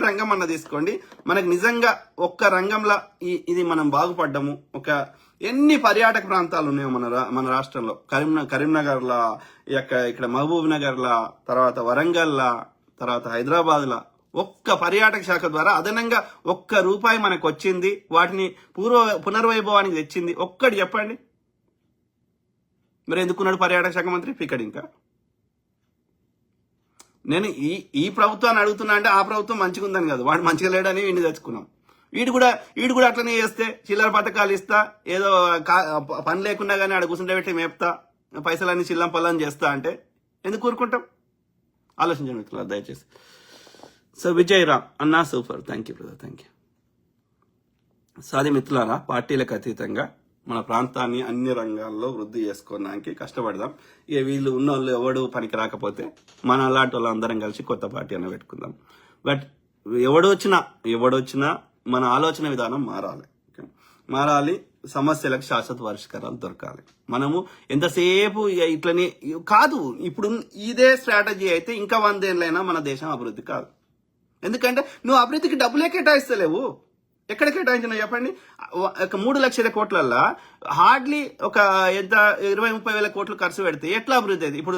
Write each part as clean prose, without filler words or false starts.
రంగం అన్న తీసుకోండి, మనకు నిజంగా ఒక్క రంగంలో ఇది మనం బాగుపడ్డాము. ఎన్ని పర్యాటక ప్రాంతాలు ఉన్నాయో మన రాష్ట్రంలో, కరీంనగర్లా, ఇక్కడ మహబూబ్ నగర్లా, తర్వాత వరంగల్లా, తర్వాత హైదరాబాద్లా ఒక్క పర్యాటక శాఖ ద్వారా అదనంగా ₹1 మనకు వచ్చింది, వాటిని పునర్వైభవానికి తెచ్చింది ఒక్కటి చెప్పండి. మరి ఎందుకున్నాడు పర్యాటక శాఖ మంత్రి పికడ్? ఇంకా నేను ఈ ప్రభుత్వాన్ని అడుగుతున్నా అంటే ఆ ప్రభుత్వం మంచిగా ఉందని కాదు, వాడు మంచిగా లేడని వీడిని తెచ్చుకున్నాం. వీడు కూడా అట్లనే చేస్తే చిల్లర పథకాలు ఇస్తా, ఏదో పని లేకుండా కానీ ఆడ కూర్చుంటే పెట్టి మేపుతా, పైసలన్నీ చిల్లం పల్లని చేస్తా అంటే ఎందుకు ఊరుకుంటాం? ఆలోచించండి మిత్రులు దయచేసి. సో విజయ్ రామ్ అన్నా super, thank you brother, thank you. సాది మిత్రులారా, పార్టీలకు అతీతంగా మన ప్రాంతాన్ని అన్ని రంగాల్లో వృద్ధి చేసుకోవడానికి కష్టపడదాం. ఇక వీళ్ళు ఉన్న వాళ్ళు ఎవడు పనికి రాకపోతే మన అలాంటి వాళ్ళందరం కలిసి కొత్త పార్టీ అన్న పెట్టుకుందాం. బట్ ఎవడొచ్చినా మన ఆలోచన విధానం మారాలి. సమస్యలకు శాశ్వత పరిష్కారాలు దొరకాలి. మనము ఎంతసేపు ఇట్లనే కాదు, ఇప్పుడు ఇదే స్ట్రాటజీ అయితే ఇంకా 100 ఏళ్ళైనా మన దేశం అభివృద్ధి కాదు. ఎందుకంటే నువ్వు అభివృద్ధికి డబ్బులే కేటాయిస్తలేవు. ఎక్కడ కేటాయించినా చెప్పండి. 3 లక్షల కోట్లల్లో హార్డ్లీ ఒక 20-30 వేల కోట్లు ఖర్చు పెడితే ఎట్లా అభివృద్ధి అయితే? ఇప్పుడు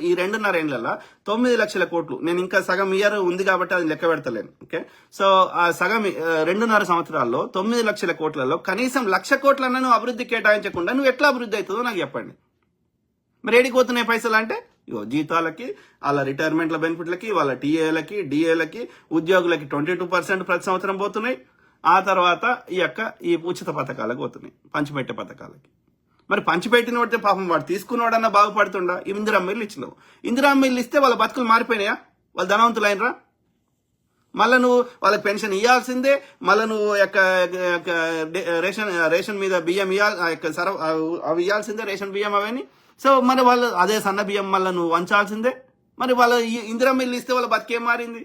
ఈ 2.5 ఏళ్లలో 9 లక్షల కోట్లు, నేను ఇంకా సగం ఇయర్ ఉంది కాబట్టి అది లెక్క పెడతలేను. ఓకే, సో ఆ సగం 2.5 సంవత్సరాల్లో 9 లక్షల కోట్లలో కనీసం 1,00,000 కోట్లన్నా నువ్వు అభివృద్ధి కేటాయించకుండా నువ్వు ఎట్లా అభివృద్ధి అవుతుందో నాకు చెప్పండి. మరి ఏడికి పోతున్నాయి పైసలు అంటే జీతాలకి, వాళ్ళ రిటైర్మెంట్ల బెనిఫిట్లకి, వాళ్ళ టీఏలకి, డిఏలకి, ఉద్యోగులకి 22% ప్రతి సంవత్సరం పోతున్నాయి. ఆ తర్వాత ఈ ఉచిత పథకాలకు పోతున్నాయి, పంచిపెట్టే పథకాలకి. మరి పంచిపెట్టిన వాడితే పాపం వాడు తీసుకున్నవాడన్నా బాగుపడుతుండా? ఇందిరమ్మ ఇల్లు ఇచ్చినావు, ఇందిరమ్మ ఇల్లు ఇస్తే వాళ్ళ బతుకులు మారిపోయినాయా? వాళ్ళు ధనవంతులైనరా? మళ్ళీ నువ్వు వాళ్ళకి పెన్షన్ ఇవ్వాల్సిందే, మళ్ళీ నువ్వు రేషన్ మీద బియ్యం అవి ఇవ్వాల్సిందే, రేషన్ బియ్యం అవన్నీ. సో మరి వాళ్ళు అదే సన్న బియ్యం మళ్ళీ నువ్వు వంచాల్సిందే. మరి వాళ్ళ ఇందిరమ్మ ఇల్లు ఇస్తే వాళ్ళ బతికేం మారింది?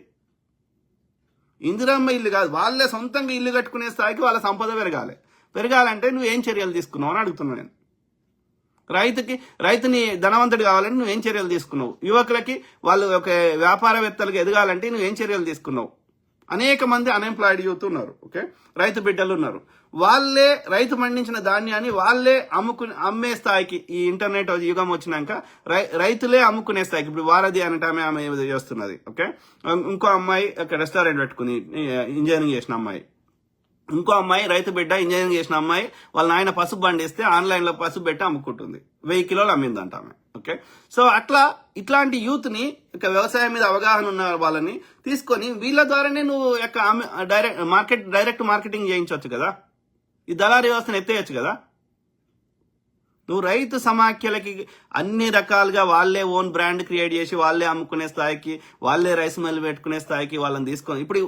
ఇందిరమ్మ ఇల్లు కాదు, వాళ్ళే సొంతంగా ఇల్లు కట్టుకునే స్థాయికి వాళ్ళ సంపద పెరగాలంటే నువ్వు ఏం చర్యలు తీసుకున్నావు అని అడుగుతున్నావు నేను. రైతుని ధనవంతుడు కావాలంటే నువ్వేం చర్యలు తీసుకున్నావు? యువకులకి వాళ్ళు ఒక వ్యాపారవేత్తలకు ఎదగాలంటే నువ్వేం చర్యలు తీసుకున్నావు? అనేక మంది అన్ఎంప్లాయిడ్ యూత్ ఉన్నారు. ఓకే, రైతు బిడ్డలు ఉన్నారు. వాళ్ళే రైతు పండించిన ధాన్యాన్ని వాళ్ళే అమ్మే స్థాయికి ఈ ఇంటర్నెట్ యుగం వచ్చినాక రైతులే అమ్ముకునే స్థాయికి ఇప్పుడు వారధి అనటమే ఆమె చేస్తున్నది. ఓకే, ఇంకో అమ్మాయి రెస్టారెంట్ పెట్టుకుని ఇంజనీరింగ్ చేసిన అమ్మాయి, ఇంకో అమ్మాయి రైతు బిడ్డ ఇంజనీరింగ్ చేసిన అమ్మాయి వాళ్ళ నాయన పసుపు బండిస్తే ఆన్లైన్లో పసుపు పెట్టి అమ్ముకుంటుంది, 1000 కిలోలు అమ్మిందంట ఆమె. ఓకే, సో ఇట్లాంటి యూత్ ని వ్యవసాయం మీద అవగాహన ఉన్న వాళ్ళని తీసుకొని వీళ్ళ ద్వారానే నువ్వు డైరెక్ట్ మార్కెటింగ్ చేయించవచ్చు కదా, ఈ దళారీ వ్యవస్థను ఎత్తేయచ్చు కదా. నువ్వు రైతు సమాఖ్యలకి అన్ని రకాలుగా వాళ్ళే ఓన్ బ్రాండ్ క్రియేట్ చేసి వాళ్ళే అమ్ముకునే స్థాయికి, వాళ్ళే రైస్ మిల్ పెట్టుకునే స్థాయికి వాళ్ళని తీసుకొని, ఇప్పుడు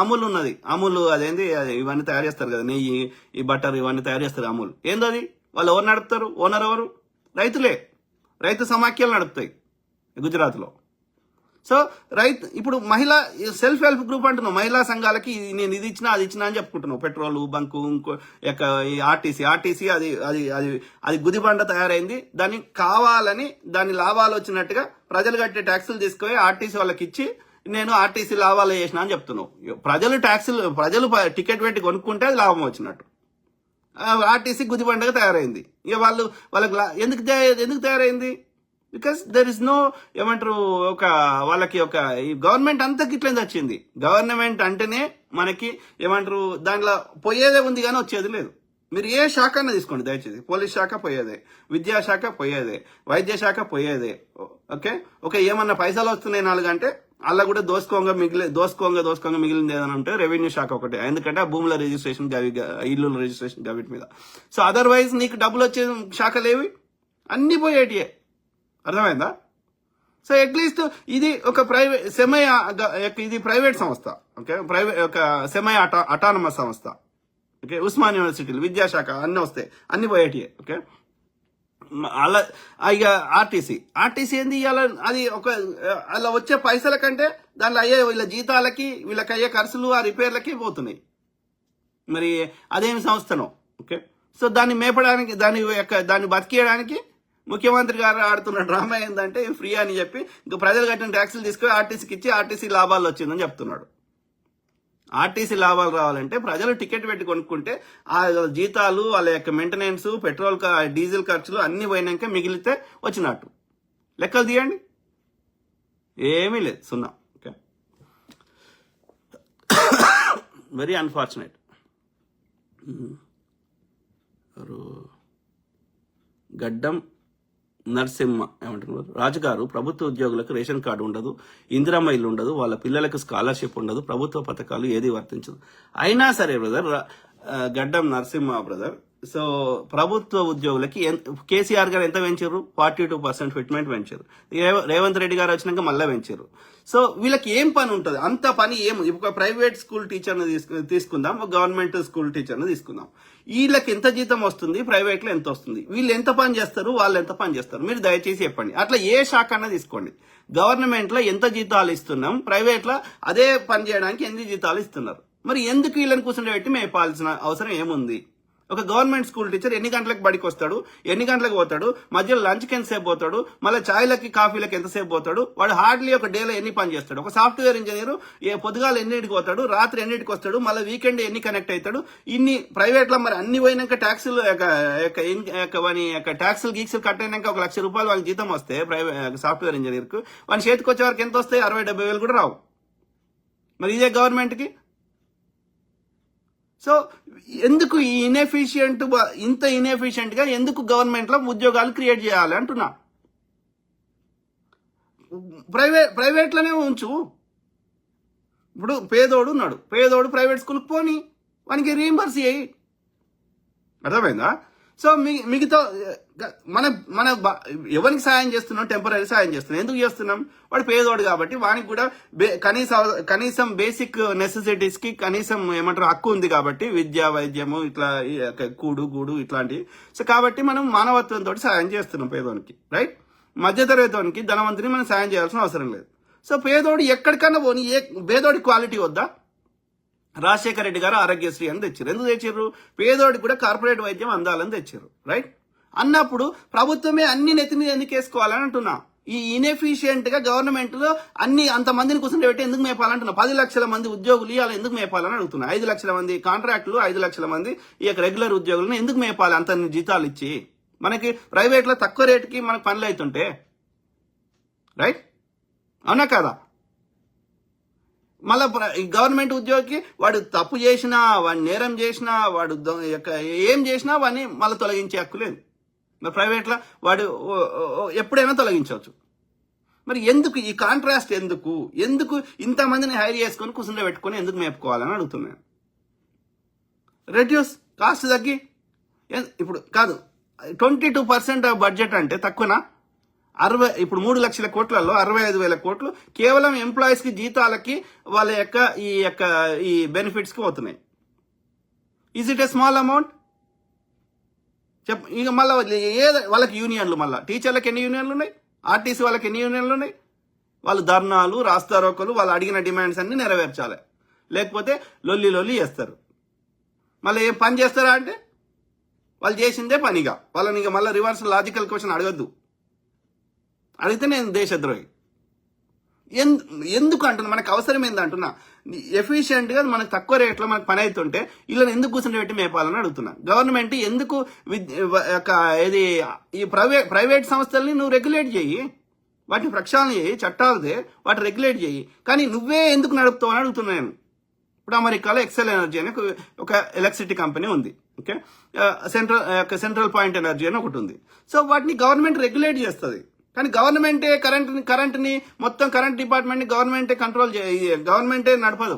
అమూల్ ఉన్నది, అమూల్ అదేంది ఇవన్నీ తయారు చేస్తారు కదా, నెయ్యి, ఈ బటర్ ఇవన్నీ తయారు చేస్తారు అమూల్. ఏందో అది? వాళ్ళు ఎవరు నడుపుతారు? ఓనర్ ఎవరు? రైతులే. రైతు సమాఖ్యలు నడుపుతాయి గుజరాత్లో. సో ఇప్పుడు మహిళా సెల్ఫ్ హెల్ప్ గ్రూప్ అంటున్నావు, మహిళా సంఘాలకి నేను ఇది ఇచ్చినా అది ఇచ్చినా అని చెప్పుకుంటున్నావు. పెట్రోల్ బంకు, ఇంకో ఆర్టీసీ అది గుదిబండ తయారైంది, దాన్ని కావాలని దాని లాభాలు వచ్చినట్టుగా ప్రజలు కట్టే ట్యాక్సులు తీసుకొని ఆర్టీసీ వాళ్ళకి ఇచ్చి నేను ఆర్టీసీ లాభాలు చేసిన అని చెప్తున్నావు. ప్రజలు టికెట్ పెట్టి కొనుక్కుంటే అది లాభం వచ్చినట్టు. ఆర్టీసీ గుదిబండగా తయారైంది. ఇక వాళ్ళకి ఎందుకు తయారైంది? బికాస్ దెర్ ఇస్ నో ఏమంటారు వాళ్ళకి ఈ గవర్నమెంట్ అంతా గిట్లే వచ్చింది. గవర్నమెంట్ అంటేనే మనకి ఏమంటారు దాంట్లో పోయేదే ఉంది కానీ వచ్చేది లేదు. మీరు ఏ శాఖ అన్న తీసుకోండి దయచేసి, పోలీస్ శాఖ పోయేదే, విద్యాశాఖ పోయేదే, వైద్య శాఖ పోయేదే. ఓకే, ఏమన్నా పైసలు వస్తున్నాయి 4 అంటే అలా కూడా దోసుకోంగా మిగిలింది ఏదైనా ఉంటే రెవెన్యూ శాఖ ఒకటే, ఎందుకంటే ఆ భూముల రిజిస్ట్రేషన్ ఇల్లుల రిజిస్ట్రేషన్ వీటి మీద. సో అదర్వైజ్ నీకు డబ్బులు వచ్చే శాఖలేవి అన్ని పోయేటియే. అర్థమైందా? సో అట్లీస్ట్ ఇది ఒక ప్రైవేట్ సంస్థ. ఓకే, సెమీ అటానమస్ సంస్థ. ఓకే, ఉస్మాన్ యూనివర్సిటీలు, విద్యాశాఖ అన్ని వస్తాయి, అన్ని పోయేటియే. ఓకే, అలా ఇక ఆర్టీసీ ఏంది ఇవాళ? అది అలా వచ్చే పైసల కంటే దాంట్లో అయ్యే వీళ్ళ జీతాలకి, వీళ్ళకి అయ్యే ఖర్చులు, ఆ రిపేర్లకి పోతున్నాయి. మరి అదేమి సంస్థనో. ఓకే, సో దాన్ని మేపడానికి, దాన్ని బతికేయడానికి ముఖ్యమంత్రి గారు ఆడుతున్న డ్రామా ఏంటంటే ఫ్రీ అని చెప్పి ఇంకా ప్రజలు కట్టిన ట్యాక్సులు తీసుకొని ఆర్టీసీకి ఇచ్చి ఆర్టీసీ లాభాలు వచ్చిందని చెప్తున్నాడు. ఆర్టీసీ లాభాలు రావాలంటే ప్రజలు టికెట్ పెట్టి కొనుక్కుంటే ఆ జీతాలు వాళ్ళ యొక్క మెయింటెనెన్స్ పెట్రోల్ డీజిల్ ఖర్చులు అన్ని పోయినాక మిగిలితే వచ్చినట్టు. లెక్కలు తీయండి, ఏమీ లేదు, సున్నా. Okay, very unfortunate. గడ్డం నరసింహ ఏమంటున్నారు, రాజుగారు ప్రభుత్వ ఉద్యోగులకు రేషన్ కార్డు ఉండదు, ఇందిరమ్మ ఇల్లు ఉండదు, వాళ్ళ పిల్లలకు స్కాలర్షిప్ ఉండదు, ప్రభుత్వ పథకాలు ఏది వర్తించదు. అయినా సరే బ్రదర్, గడ్డం నరసింహ బ్రదర్, సో ప్రభుత్వ ఉద్యోగులకి కేసీఆర్ గారు ఎంత పెంచారు? 42% ఫిట్మెంట్ పెంచారు. రేవంత్ రెడ్డి గారు వచ్చినాక మళ్ళీ పెంచారు. సో వీళ్ళకి ఏం పని ఉంటుంది? అంత పని ఏం? ఒక ప్రైవేట్ స్కూల్ టీచర్ని తీసుకుందాం, ఒక గవర్నమెంట్ స్కూల్ టీచర్ని తీసుకుందాం. వీళ్ళకి ఎంత జీతం వస్తుంది, ప్రైవేట్ లో ఎంత వస్తుంది, వీళ్ళు ఎంత పని చేస్తారు, వాళ్ళు ఎంత పని చేస్తారు? మీరు దయచేసి చెప్పండి. అట్లా ఏ శాఖ అన్నా తీసుకోండి. గవర్నమెంట్ లో ఎంత జీతాలు ఇస్తున్నాం, ప్రైవేట్ లో అదే పని చేయడానికి ఎన్ని జీతాలు ఇస్తున్నారు? మరి ఎందుకు వీళ్ళని కూర్చుంటే పెట్టి మేపాల్సిన అవసరం ఏముంది? ఒక గవర్నమెంట్ స్కూల్ టీచర్ ఎన్ని గంటలకు బడికి వస్తాడు, ఎన్ని గంటలకు పోతాడు, మధ్యలో లంచ్కి ఎంతసేపు పోతాడు, మళ్ళీ ఛాయ్లకి కాఫీలకి ఎంతసేపు పోతాడు, వాడు హార్డ్లీ ఒక డేలో ఎన్ని పని చేస్తాడు? ఒక సాఫ్ట్వేర్ ఇంజనీర్ పొద్దుగాలు ఎన్నింటికి పోతాడు, రాత్రి ఎన్నింటికి వస్తాడు, మళ్ళీ వీకెండ్ ఎన్ని కనెక్ట్ అవుతాడు? ఇన్ని ప్రైవేట్లో మరి అన్ని పోయినాక ట్యాక్సులు ట్యాక్సులు గీక్సులు కట్ అయినాక 1 లక్ష రూపాయలు వాళ్ళకి జీతం వస్తే సాఫ్ట్వేర్ ఇంజనీర్కు, వాని చేతికి వచ్చే వరకు ఎంత వస్తాయి? 60-70 వేలు కూడా రావు. మరి ఇదే గవర్నమెంట్కి. సో ఎందుకు ఈ ఇంత ఇన్ఎఫిషియెంట్ గా ఎందుకు గవర్నమెంట్ లో ఉద్యోగాలు క్రియేట్ చేయాలి అంటున్నా. ప్రైవేట్ లోనే ఉంచు. ఇప్పుడు పేదోడు ఉన్నాడు, పేదోడు ప్రైవేట్ స్కూల్కి పోని, వానికి రీయింబర్స్ చేయి. అర్థమైందా? సో మిగతా మన ఎవరికి సాయం చేస్తున్నాం? టెంపరీ సాయం చేస్తున్నాం. ఎందుకు చేస్తున్నాం? వాడు పేదోడు కాబట్టి వానికి కూడా కనీసం బేసిక్ నెసెసిటీస్ కి కనీసం ఏమంటారు హక్కు ఉంది కాబట్టి, విద్య, వైద్యము, ఇట్లా కూడు గూడు ఇట్లాంటివి. సో కాబట్టి మనం మానవత్వంతో సాయం చేస్తున్నాం పేదోనికి, రైట్? మధ్యతరగతికి, ధనవంతుని మనం సాయం చేయాల్సిన అవసరం లేదు. సో పేదోడు ఎక్కడికన్నా పోని, పేదోడి క్వాలిటీ వద్దా? రాజశేఖర రెడ్డి గారు ఆరోగ్యశ్రీ అని తెచ్చారు. ఎందుకు తెచ్చారు? పేదోడికి కూడా కార్పొరేట్ వైద్యం అందాలని తెచ్చారు, రైట్? అన్నప్పుడు ప్రభుత్వమే అన్ని నెత్తిని ఎందుకు వేసుకోవాలని అంటున్నా. ఈ ఇన్ఎఫిషియెంట్ గా గవర్నమెంట్ లో అంతమందిని కూర్చుంటే పెట్టి ఎందుకు మేపాలంటున్నా? 10 లక్షల మంది ఉద్యోగులు ఇవాళ ఎందుకు మేపాలని అడుగుతున్నా. 5 లక్షల మంది కాంట్రాక్టులు, 5 లక్షల మంది ఈ యొక్క రెగ్యులర్ ఉద్యోగులను ఎందుకు మేపాలి అంత జీతాలు ఇచ్చి? మనకి ప్రైవేట్ లో తక్కువ రేటుకి మనకు పనులు అవుతుంటే, రైట్? అవునా కదా? మళ్ళా గవర్నమెంట్ ఉద్యోగికి వాడు తప్పు చేసినా, వాడు నేరం చేసినా, వాడు ఏం చేసినా వాడిని మళ్ళీ తొలగించే హక్కు లేదు. మరి ప్రైవేట్లో వాడు ఎప్పుడైనా తొలగించవచ్చు. మరి ఎందుకు ఈ కాంట్రాస్ట్? ఎందుకు ఇంతమందిని హైర్ చేసుకొని కూర్చుంటే పెట్టుకొని ఎందుకు మేపుకోవాలని అడుగుతున్నాను. రెడ్యూస్ కాస్ట్ తగ్గి, ఇప్పుడు కాదు 22% బడ్జెట్ అంటే తక్కువనా? ఇప్పుడు 3 లక్షల కోట్లలో 65,000 కోట్లు కేవలం ఎంప్లాయీస్ కి జీతాలకి వాళ్ళ ఈ బెనిఫిట్స్ కి పోతున్నాయి. Is it a small amount? ఇక మళ్ళీ వాళ్ళకి యూనియన్లు, మళ్ళీ టీచర్లకు ఎన్ని యూనియన్లు ఉన్నాయి, ఆర్టీసీ వాళ్ళకి ఎన్ని యూనియన్లు ఉన్నాయి? వాళ్ళు ధర్నాలు, రాస్తారోకలు, వాళ్ళు అడిగిన డిమాండ్స్ అన్ని నెరవేర్చాలి. లేకపోతే లొల్లి చేస్తారు. మళ్ళీ ఏం పని చేస్తారా అంటే వాళ్ళు చేసిందే పనిగా. వాళ్ళని ఇక మళ్ళీ రివర్స్ లాజికల్ క్వశ్చన్ అడగద్దు. అడిగితే నేను దేశద్రోహి. ఎందుకు అంటున్నా? మనకు అవసరం ఏందంటున్నా? ఎఫిషియెంట్ గా మనకు తక్కువ రేట్లో మనకు పని అవుతుంటే వీళ్ళని ఎందుకు కూర్చొని పెట్టి మేపాలని అడుగుతున్నా. గవర్నమెంట్ ఎందుకు ఈ ప్రైవేట్ సంస్థల్ని నువ్వు రెగ్యులేట్ చేయి, వాటిని ప్రక్షాళన చేయి, చట్టాలదే వాటిని రెగ్యులేట్ చేయి. కానీ నువ్వే ఎందుకు నడుపుతావు అని అడుగుతున్నా నేను. ఇప్పుడు అమెరికాలో ఎక్సెల్ ఎనర్జీ అని ఒక ఎలక్ట్రిసిటీ కంపెనీ ఉంది, ఓకే? సెంట్రల్ పాయింట్ ఎనర్జీ అని ఒకటి ఉంది. సో వాటిని గవర్నమెంట్ రెగ్యులేట్ చేస్తుంది. కానీ గవర్నమెంటే కరెంట్ని మొత్తం కరెంట్ డిపార్ట్మెంట్ని గవర్నమెంటే గవర్నమెంటే నడపదు.